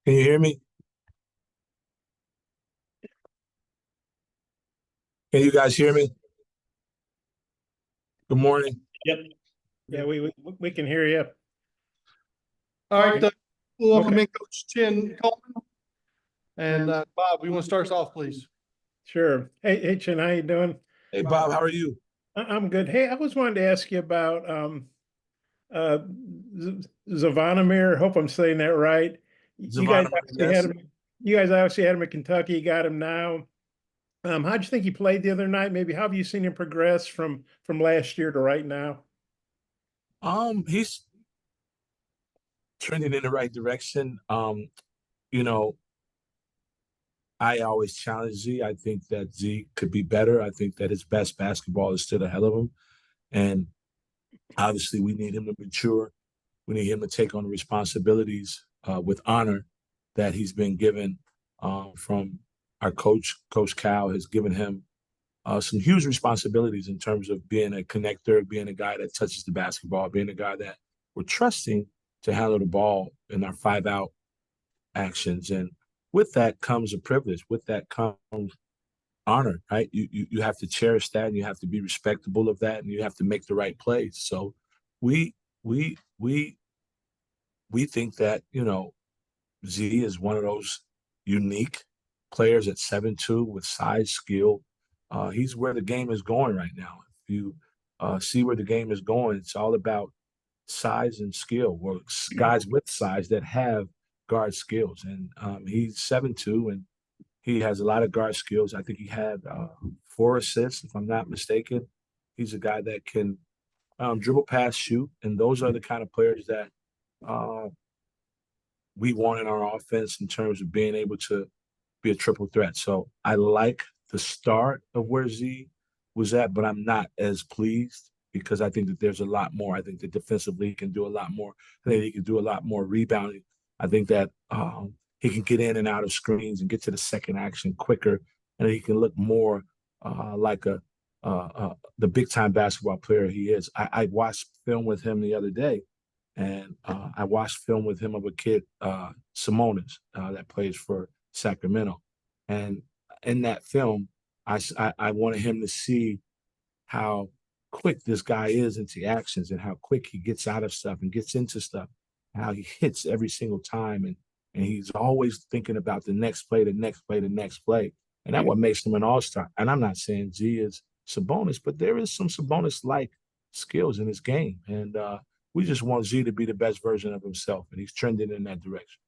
Can you hear me? Can you guys hear me? Good morning. Yep. Yeah, we can hear you. All right, welcome Okay. in Coach Chin Coleman. And Bob, you want to start us off, please? Sure. Hey, Chin, how you doing? Hey, Bob, how are you? I'm good. Hey, I was wanting to ask you about uh Zavonimir. Hope I'm saying that right. You guys Zavon, obviously had yes. him. You guys obviously had him in Kentucky. You got him now. How'd you think he played the other night? Maybe how have you seen him progress from last year to right now? He's trending in the right direction. You know, I always challenge Z. I think that Z could be better. I think that his best basketball is still ahead of him. And obviously we need him to mature. We need him to take on the responsibilities with honor that he's been given from our coach. Coach Cal has given him some huge responsibilities in terms of being a connector, being a guy that touches the basketball, being a guy that we're trusting to handle the ball in our 5-out actions. And with that comes a privilege. With that comes honor, right? You have to cherish that, and you have to be respectable of that, and you have to make the right plays. So we we we we think that Z is one of those unique players at 7'2" with size, skill. He's where the game is going right now. If you see where the game is going, it's all about size and skill. Well, guys with size that have guard skills, and he's 7'2", and he has a lot of guard skills. I think he had 4 assists, if I'm not mistaken. He's a guy that can dribble, pass, shoot, and those are the kind of players that uh, we want in our offense in terms of being able to be a triple threat. So I like the start of where Z was at, but I'm not as pleased because I think that there's a lot more. I think that defensively he can do a lot more. I think he can do a lot more rebounding. I think that he can get in and out of screens and get to the second action quicker, and he can look more like the big time basketball player he is. I watched film with him the other day, and I watched film with him of a kid, Simonis, that plays for Sacramento. And in that film, I wanted him to see how quick this guy is into actions and how quick he gets out of stuff and gets into stuff, how he hits every single time. And he's always thinking about the next play, the next play, the next play. And that's what makes him an all-star. And I'm not saying Z is Sabonis, but there is some Sabonis-like skills in his game. And we just want Z to be the best version of himself, and he's trending in that direction.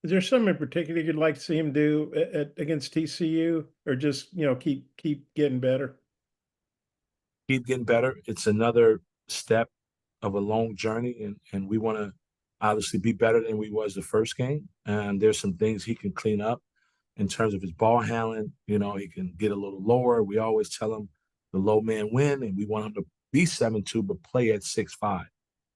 Is there something in particular you'd like to see him do against TCU, or just keep getting better? Keep getting better. It's another step of a long journey, and we want to obviously be better than we was the first game. And there's some things he can clean up in terms of his ball handling. He can get a little lower. We always tell him the low man win, and we want him to be 7'2", but play at 6'5",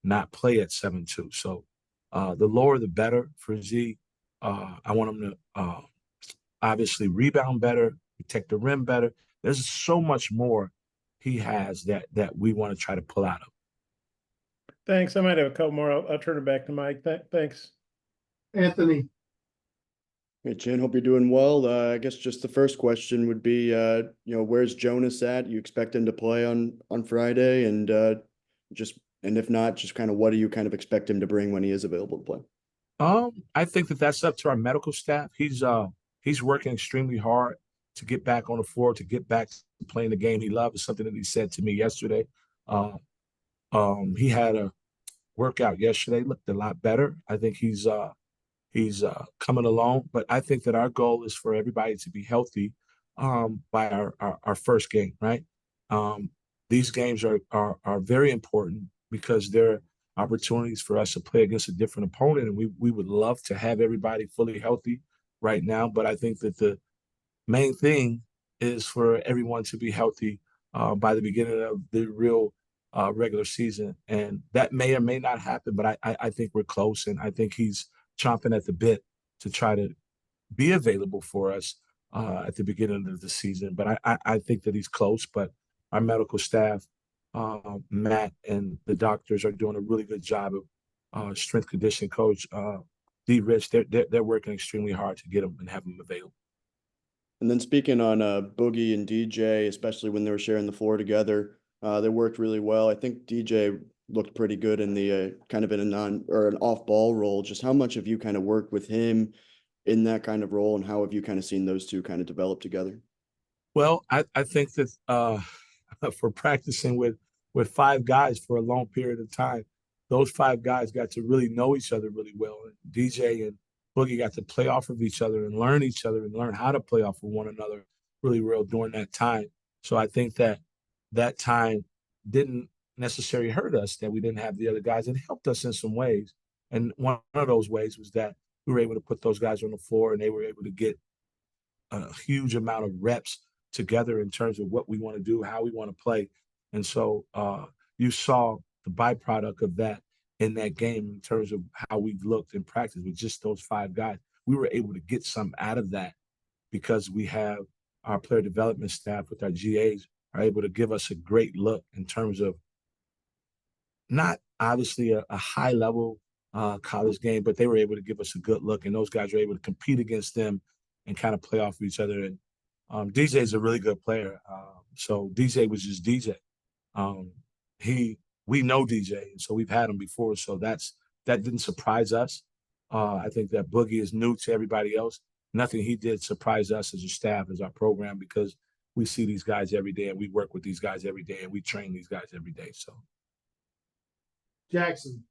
not play at 7'2". So the lower the better for Z. I want him to obviously rebound better, protect the rim better. There's so much more he has that we want to try to pull out of. Thanks. I might have a couple more. I'll turn it back to Mike. Thanks. Anthony. Hey, Chin, hope you're doing well. I guess just the first question would be, where's Jonas at? You expect him to play on Friday, and if not, just kind of what do you kind of expect him to bring when he is available to play? I think that that's up to our medical staff. He's working extremely hard to get back on the floor, to get back to playing the game he loves. Is something that he said to me yesterday. He had a workout yesterday, looked a lot better. I think he's coming along, but I think that our goal is for everybody to be healthy by our first game, right? These games are very important because they're opportunities for us to play against a different opponent, and we would love to have everybody fully healthy right now. But I think that the main thing is for everyone to be healthy by the beginning of the real regular season, and that may or may not happen. But I think we're close, and I think he's chomping at the bit to try to be available for us at the beginning of the season. But I think that he's close. But our medical staff, Matt and the doctors, are doing a really good job of strength conditioning coach D-Rich, they're working extremely hard to get them and have them available. And then speaking on Boogie and DJ, especially when they were sharing the floor together, they worked really well. I think DJ looked pretty good in the kind of in a non or an off ball role. Just how much have you kind of worked with him in that kind of role, and how have you kind of seen those two kind of develop together? Well, I think that for practicing with five guys for a long period of time, those five guys got to really know each other really well. And DJ and Boogie got to play off of each other and learn each other and learn how to play off of one another really well during that time. So I think that that time didn't necessarily hurt us that we didn't have the other guys. It helped us in some ways. And one of those ways was that we were able to put those guys on the floor and they were able to get a huge amount of reps together in terms of what we want to do, how we want to play. And so you saw the byproduct of that in that game in terms of how we've looked in practice with just those five guys. We were able to get some out of that because we have our player development staff with our GAs are able to give us a great look in terms of not obviously a high level college game, but they were able to give us a good look, and those guys were able to compete against them and kind of play off of each other. And DJ is a really good player. So DJ was just DJ. We know DJ, and so we've had him before. So that didn't surprise us. I think that Boogie is new to everybody else. Nothing he did surprised us as a staff, as our program, because we see these guys every day and we work with these guys every day and we train these guys every day. So Jackson.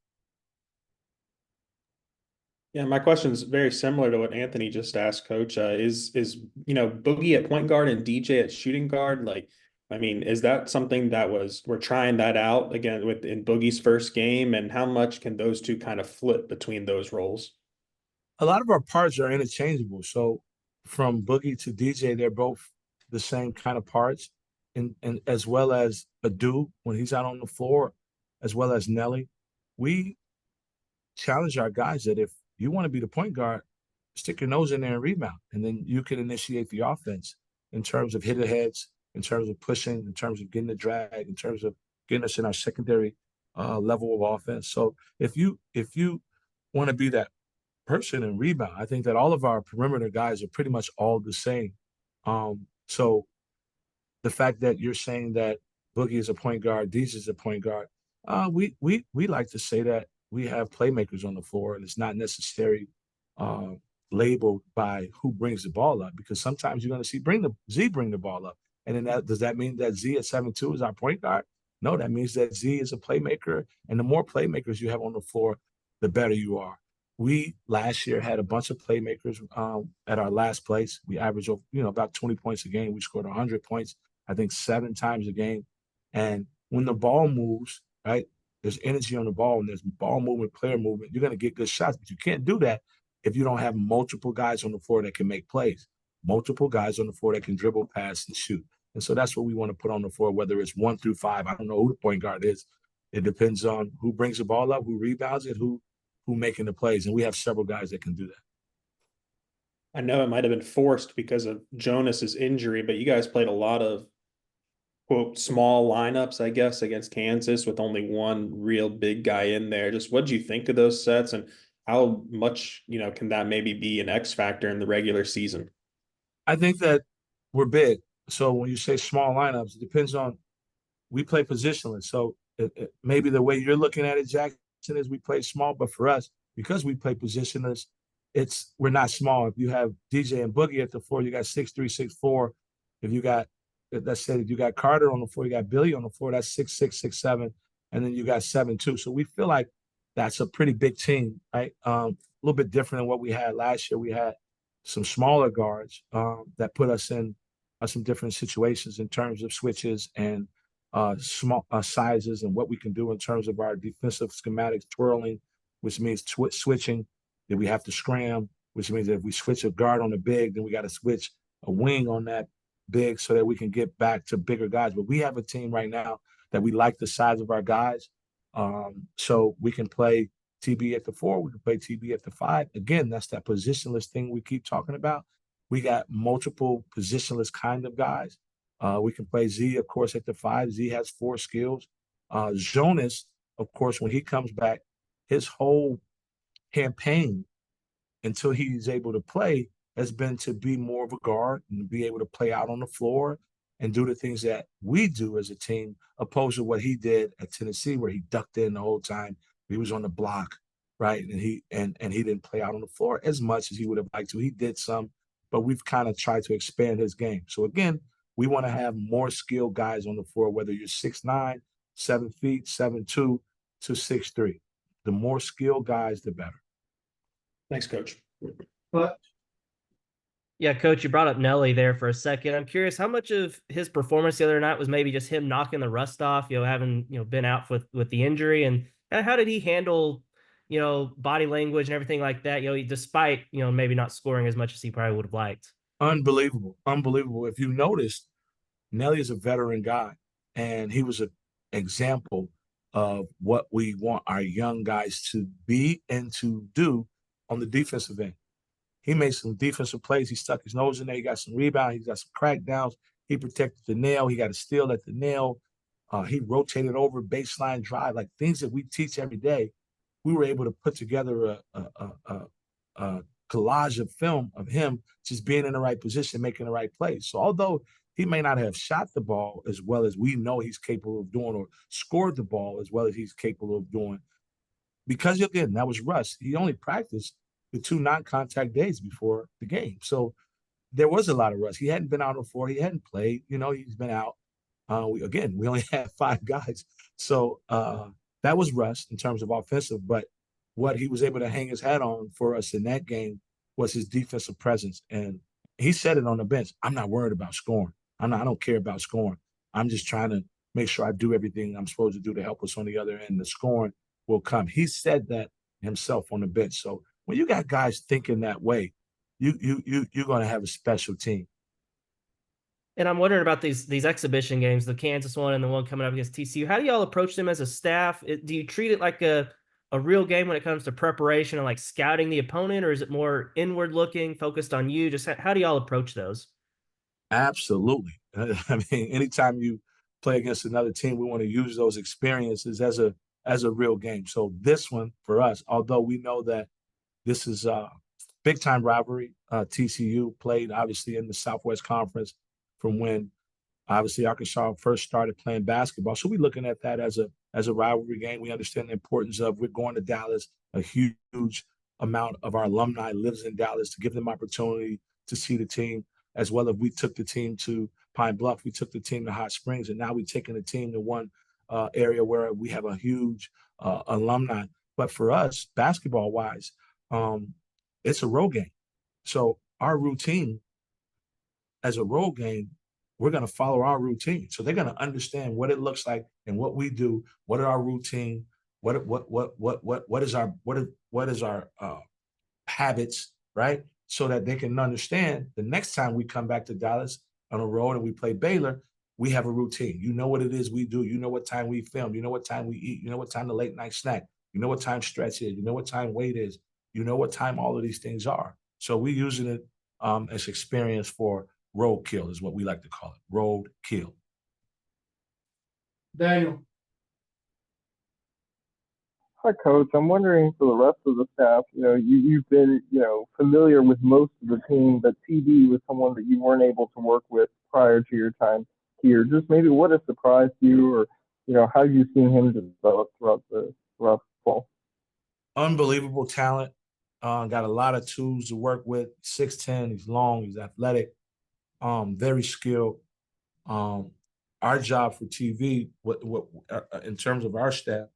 Yeah, my question is very similar to what Anthony just asked, Coach. Is Boogie at point guard and DJ at shooting guard? Like, I mean, is that something that we're trying that out again in Boogie's first game, and how much can those two kind of flip between those roles? a lot of our parts are interchangeable. So from Boogie to DJ, they're both the same kind of parts, and as well as Adu when he's out on the floor, as well as Nelly. We challenge our guys that if you want to be the point guard, stick your nose in there and rebound, and then you can initiate the offense in terms of hit aheads, in terms of pushing, in terms of getting the drag, in terms of getting us in our secondary level of offense. So if you want to be that person and rebound, I think that all of our perimeter guys are pretty much all the same. So the fact that you're saying that Boogie is a point guard, DJ is a point guard, we like to say that we have playmakers on the floor, and it's not necessarily labeled by who brings the ball up, because sometimes you're going to see Z bring the ball up, and then does that mean that Z at 7'2" is our point guard? No, that means that Z is a playmaker, and the more playmakers you have on the floor, the better you are. We last year had a bunch of playmakers at our last place. We averaged about 20 points a game. We scored 100 points, I think 7 times a game. And when the ball moves, right, there's energy on the ball and there's ball movement, player movement. You're going to get good shots, but you can't do that if you don't have multiple guys on the floor that can make plays, multiple guys on the floor that can dribble, pass, and shoot. And so that's what we want to put on the floor, whether it's 1 through 5. I don't know who the point guard is. It depends on who brings the ball up, who rebounds it, who making the plays. And we have several guys that can do that. I know it might have been forced because of Jonas's injury, but you guys played a lot of quote small lineups, I guess, against Kansas with only one real big guy in there. Just what do you think of those sets, and how much, can that maybe be an X factor in the regular season? I think that we're big. So when you say small lineups, it depends on, we play positionless. So maybe the way you're looking at it, Jackson, is we play small, but for us, because we play positionless, we're not small. If you have DJ and Boogie at the floor, you got 6'3", 6'4". If you got, let's say you got Carter on the floor, you got Billy on the floor, that's 6'6", 6'7", and then you got 7'2". So we feel like that's a pretty big team, right? A little bit different than what we had last year. We had some smaller guards that put us in some different situations in terms of switches and small sizes and what we can do in terms of our defensive schematics, twirling, which means switching. Then we have to scram, which means that if we switch a guard on the big, then we got to switch a wing on that big so that we can get back to bigger guys. But we have a team right now that we like the size of our guys. So we can play TB at the 4, we can play TB at the 5. Again, that's that positionless thing we keep talking about. We got multiple positionless kind of guys. We can play Z, of course, at the 5. Z has 4 skills. Jonas, of course, when he comes back, his whole campaign until he's able to play has been to be more of a guard and be able to play out on the floor and do the things that we do as a team, opposed to what he did at Tennessee, where he ducked in the whole time. He was on the block, right? And he didn't play out on the floor as much as he would have liked to. He did some, but we've kind of tried to expand his game. So again, we want to have more skilled guys on the floor, whether you're 6'9", 7 feet, 7'2" to 6'3". The more skilled guys, the better. Thanks, Coach. But Yeah, Coach, you brought up Nelly there for a second. I'm curious how much of his performance the other night was maybe just him knocking the rust off, having, been out with the injury, and how did he handle, body language and everything like that, despite, maybe not scoring as much as he probably would have liked. Unbelievable. Unbelievable. If you noticed, Nelly is a veteran guy, and he was an example of what we want our young guys to be and to do on the defensive end. He made some defensive plays. He stuck his nose in there. He got some rebounds. He got some crackdowns. He protected the nail. He got a steal at the nail. He rotated over baseline drive, like things that we teach every day. We were able to put together a collage of film of him just being in the right position, making the right plays. So although he may not have shot the ball as well as we know he's capable of doing, or scored the ball as well as he's capable of doing, because again, that was rust. He only practiced the 2 non-contact days before the game. So there was a lot of rust. He hadn't been out before. He hadn't played. He's been out. We only had 5 guys. So that was rust in terms of offensive. But what he was able to hang his hat on for us in that game was his defensive presence. And he said it on the bench. I'm not worried about scoring. I don't care about scoring. I'm just trying to make sure I do everything I'm supposed to do to help us on the other end. The scoring will come. He said that himself on the bench. So when you got guys thinking that way, you're going to have a special team. And I'm wondering about these exhibition games, the Kansas one and the one coming up against TCU. How do y'all approach them as a staff? Do you treat it like a real game when it comes to preparation and like scouting the opponent, or is it more inward looking, focused on you? Just how do y'all approach those? Absolutely. I mean, anytime you play against another team, we want to use those experiences as a real game. So this one for us, although we know that this is a big time rivalry, TCU played obviously in the Southwest Conference from when obviously Arkansas first started playing basketball. So we're looking at that as a rivalry game. We understand the importance of, we're going to Dallas. A huge amount of our alumni lives in Dallas, to give them opportunity to see the team, as well as we took the team to Pine Bluff, we took the team to Hot Springs, and now we're taking the team to one area where we have a huge alumni. But for us, basketball-wise, it's a road game. So our routine as a road game, we're going to follow our routine. So they're going to understand what it looks like and what we do. What are our routine? What is our habits, right? So that they can understand the next time we come back to Dallas on a road and we play Baylor, we have a routine. You know what it is we do. You know what time we film. You know what time we eat. You know what time the late night snack. You know what time stretch is. You know what time weight is. You know what time all of these things are. So we're using it as experience for roadkill, is what we like to call it. Roadkill. Daniel. Hi, Coach. I'm wondering for the rest of the staff, you've been, familiar with most of the team, but TB was someone that you weren't able to work with prior to your time here. Just maybe what has surprised you, or, how you've seen him develop throughout the fall? Unbelievable talent. Got a lot of tools to work with. 6'10", he's long, he's athletic, very skilled. Our job for TV, in terms of our staff,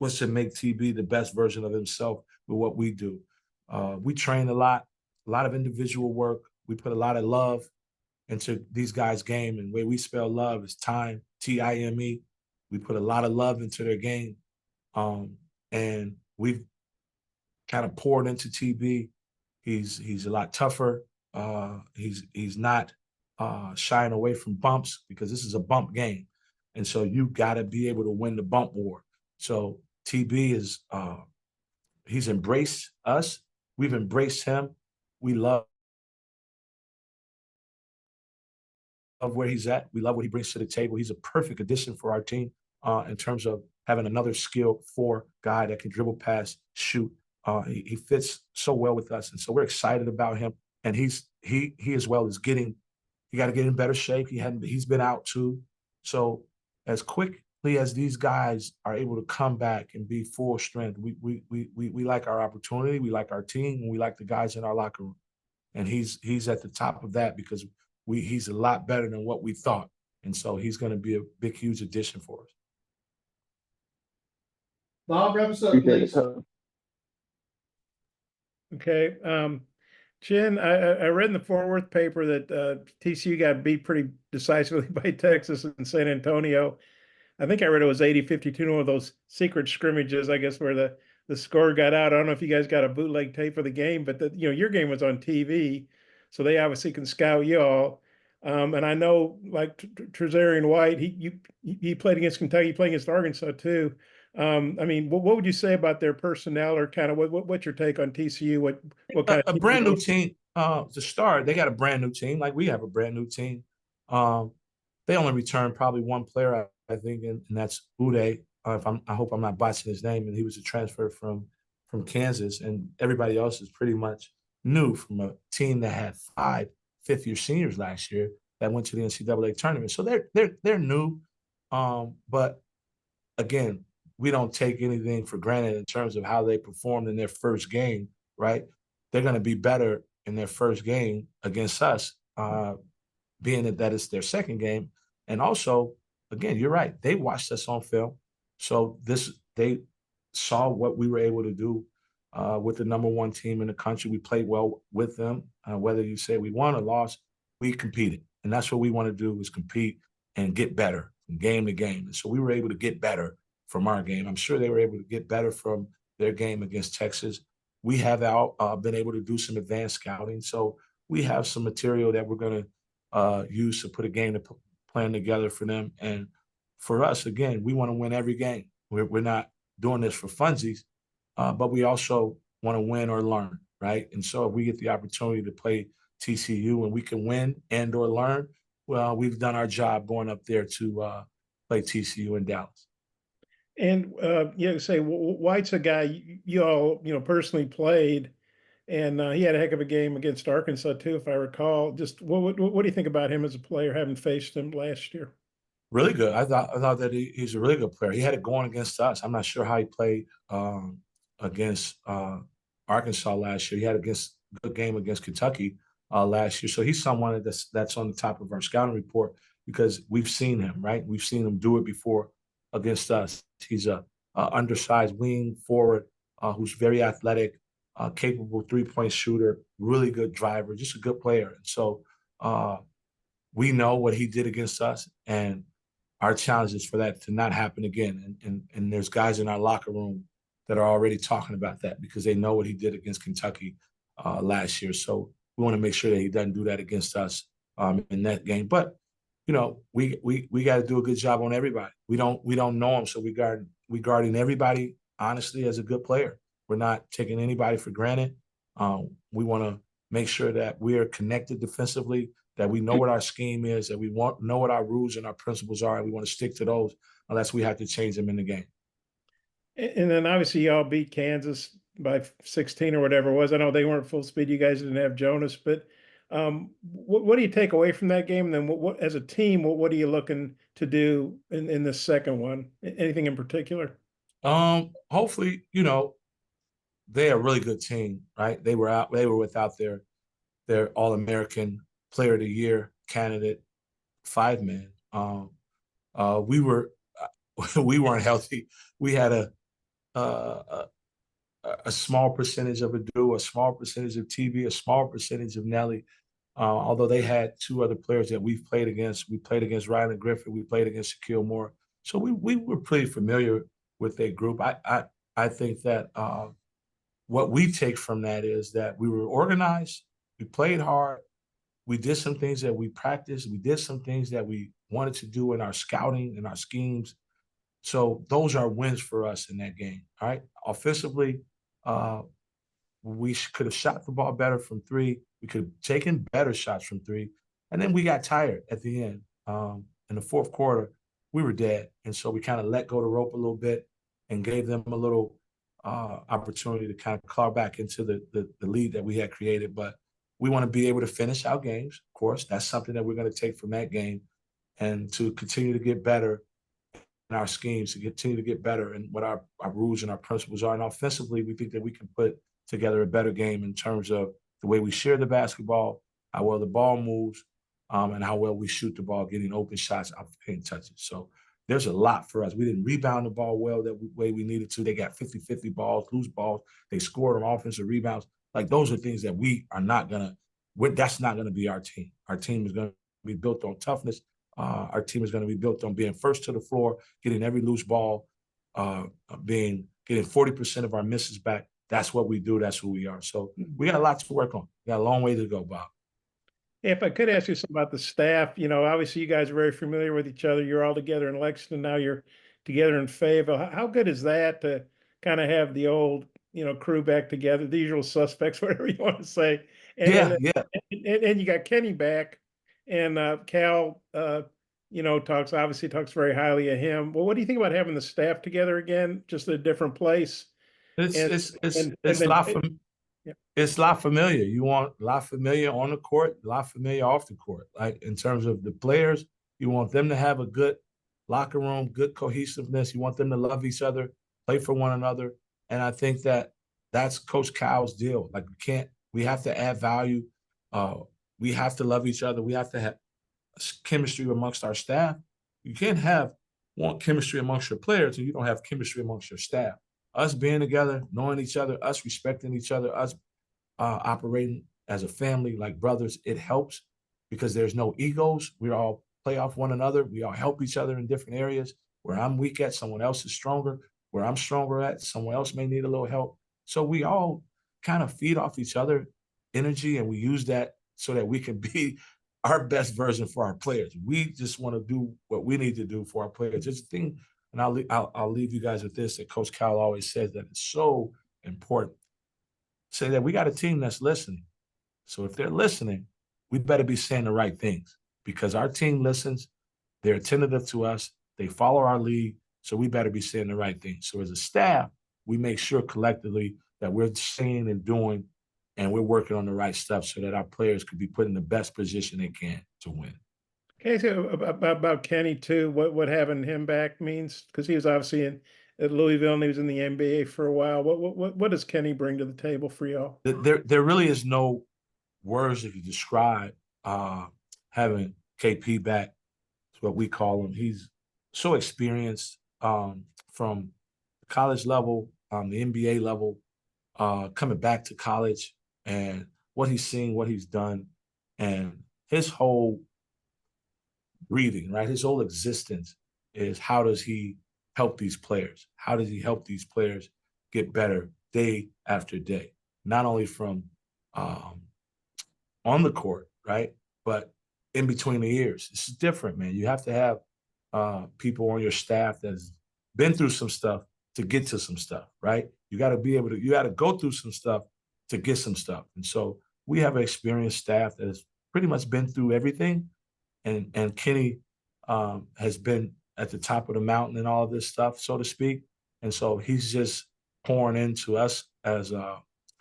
was to make TB the best version of himself with what we do. We train a lot of individual work. We put a lot of love into these guys' game, and the way we spell love is time, T-I-M-E. We put a lot of love into their game, and we've kind of poured into TB. He's a lot tougher. He's not shying away from bumps, because this is a bump game, and so you got to be able to win the bump war. So TB is he's embraced us. We've embraced him. We love where he's at. We love what he brings to the table. He's a perfect addition for our team in terms of having another skilled 4 guy that can dribble, pass, shoot, He fits so well with us, and so we're excited about him. And he as well is getting. He got to get in better shape. He's been out too. So as quickly as these guys are able to come back and be full strength, we like our opportunity, we like our team, and we like the guys in our locker room. And he's at the top of that because he's a lot better than what we thought. And so he's going to be a big, huge addition for us. Bob, wrap us up, Appreciate it, please. Coach. Okay. Chin, I read in the Fort Worth paper that TCU got beat pretty decisively by Texas and San Antonio. I think I read it was 80-52, one of those secret scrimmages, I guess, where the score got out. I don't know if you guys got a bootleg tape of the game, but your game was on TV, so they obviously can scout y'all. And I know, like Trezarian White, he played against Kentucky, played against Arkansas too. I mean, what would you say about their personnel, or kind of what's your take on TCU? What kind A of brand new team to start. They got a brand new team, like we have a brand new team. They only returned probably one player, I think, and that's Uday. I hope I'm not botching his name, and he was a transfer from Kansas, and everybody else is pretty much new from a team that had 5 fifth-year seniors last year that went to the NCAA tournament. So they're new, but again, we don't take anything for granted in terms of how they performed in their first game, right? They're going to be better in their first game against us, being that it's their second game. And also, again, you're right. They watched us on film. So they saw what we were able to do with the number one team in the country. We played well with them. Whether you say we won or lost, we competed. And that's what we want to do, is compete and get better from game to game. And so we were able to get better from our game. I'm sure they were able to get better from their game against Texas. We have been able to do some advanced scouting. So we have some material that we're going to use to put a game plan together for them. And for us, again, we want to win every game. We're not doing this for funsies, but we also want to win or learn, right? And so if we get the opportunity to play TCU and we can win and or learn, well, we've done our job going up there to play TCU in Dallas. And say White's a guy you all personally played, and he had a heck of a game against Arkansas too, if I recall. Just what do you think about him as a player, having faced him last year? Really good. I thought that he's a really good player. He had it going against us. I'm not sure how he played against Arkansas last year. He had a good game against Kentucky last year. So he's someone that's on the top of our scouting report because we've seen him, right? We've seen him do it before against us. He's a undersized wing forward who's very athletic, capable three-point shooter, really good driver, just a good player. And so we know what he did against us, and our challenge is for that to not happen again. And there's guys in our locker room that are already talking about that because they know what he did against Kentucky last year. So we want to make sure that he doesn't do that against us in that game. But we got to do a good job on everybody. We don't know him, so we guarding everybody honestly as a good player. We're not taking anybody for granted. We want to make sure that we are connected defensively, that we know what our scheme is, that we know what our rules and our principles are, and we want to stick to those unless we have to change them in the game. And then obviously y'all beat Kansas by 16 or whatever it was. I know they weren't full speed. You guys didn't have Jonas, but what do you take away from that game? And then what as a team, what are you looking to do in the second one? Anything in particular? Hopefully, they're a really good team, right? They were without their All-American Player of the Year candidate, 5-man. We weren't healthy. We had a small percentage of Adu, a small percentage of TV, a small percentage of Nelly. Although they had 2 other players that we've played against. We played against Rylan Griffith. We played against Shaquille Moore. So we were pretty familiar with their group. I think that what we take from that is that we were organized, we played hard, we did some things that we practiced, we did some things that we wanted to do in our scouting and our schemes. So those are wins for us in that game. All right. Offensively, we could have shot the ball better from 3. We could have taken better shots from 3. And then we got tired at the end. In the fourth quarter, we were dead. And so we kind of let go the rope a little bit and gave them a little opportunity to kind of claw back into the lead that we had created. But we want to be able to finish our games. Of course, that's something that we're going to take from that game, and to continue to get better in our schemes, to continue to get better in what our rules and our principles are. And offensively, we think that we can put together a better game in terms of the way we share the basketball, how well the ball moves, and how well we shoot the ball, getting open shots off the paint touches. So there's a lot for us. We didn't rebound the ball well way we needed to. They got 50-50 balls, loose balls. They scored on offensive rebounds. Like, those are things that we are not going to, that's not going to be our team. Our team is going to be built on toughness. Our team is going to be built on being first to the floor, getting every loose ball, getting 40% of our misses back. That's what we do. That's who we are. So we got a lot to work on. We got a long way to go, Bob. If I could ask you something about the staff, obviously you guys are very familiar with each other. You're all together in Lexington. Now you're together in Fayetteville. How good is that to kind of have the old, crew back together, the usual suspects, whatever you want to say. And you got Kenny back, and Cal, talks very highly of him. Well, what do you think about having the staff together again, just a different place? It's La Familia. You want La Familia on the court, La Familia off the court. Like, in terms of the players, you want them to have a good locker room, good cohesiveness. You want them to love each other, play for one another. And I think that that's Coach Cal's deal. Like, we have to add value. We have to love each other. We have to have chemistry amongst our staff. You can't want chemistry amongst your players and you don't have chemistry amongst your staff. Us being together, knowing each other, us respecting each other, us operating as a family like brothers, it helps because there's no egos. We all play off one another. We all help each other in different areas. Where I'm weak at, someone else is stronger. Where I'm stronger at, someone else may need a little help. So we all kind of feed off each other energy, and we use that so that we can be our best version for our players. We just want to do what we need to do for our players. It's a thing, and I'll leave you guys with this, that Coach Cal always says that it's so important. Say that we got a team that's listening. So if they're listening, we better be saying the right things, because our team listens. They're attentive to us. They follow our lead. So we better be saying the right things. So as a staff, we make sure collectively that we're saying and doing, and we're working on the right stuff so that our players could be put in the best position they can to win. Okay, so about Kenny too, what having him back means, because he was obviously at Louisville and he was in the NBA for a while. What does Kenny bring to the table for y'all? There really is no words that you describe having KP back. It's what we call him. He's so experienced from the college level, the NBA level, coming back to college, and what he's seen, what he's done, and his whole breathing, right? His whole existence is, how does he help these players? How does he help these players get better day after day? Not only from on the court, right? But in between the ears. It's different, man. You have to have people on your staff that's been through some stuff to get to some stuff, right? You got to go through some stuff to get some stuff. And so we have an experienced staff that has pretty much been through everything. And Kenny has been at the top of the mountain and all of this stuff, so to speak. And so he's just pouring into us as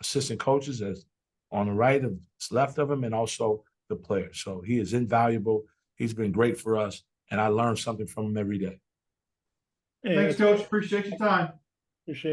assistant coaches, as on the right and left of him, and also the players. So he is invaluable. He's been great for us, and I learn something from him every day. Thanks, Coach. Appreciate your time. Appreciate it.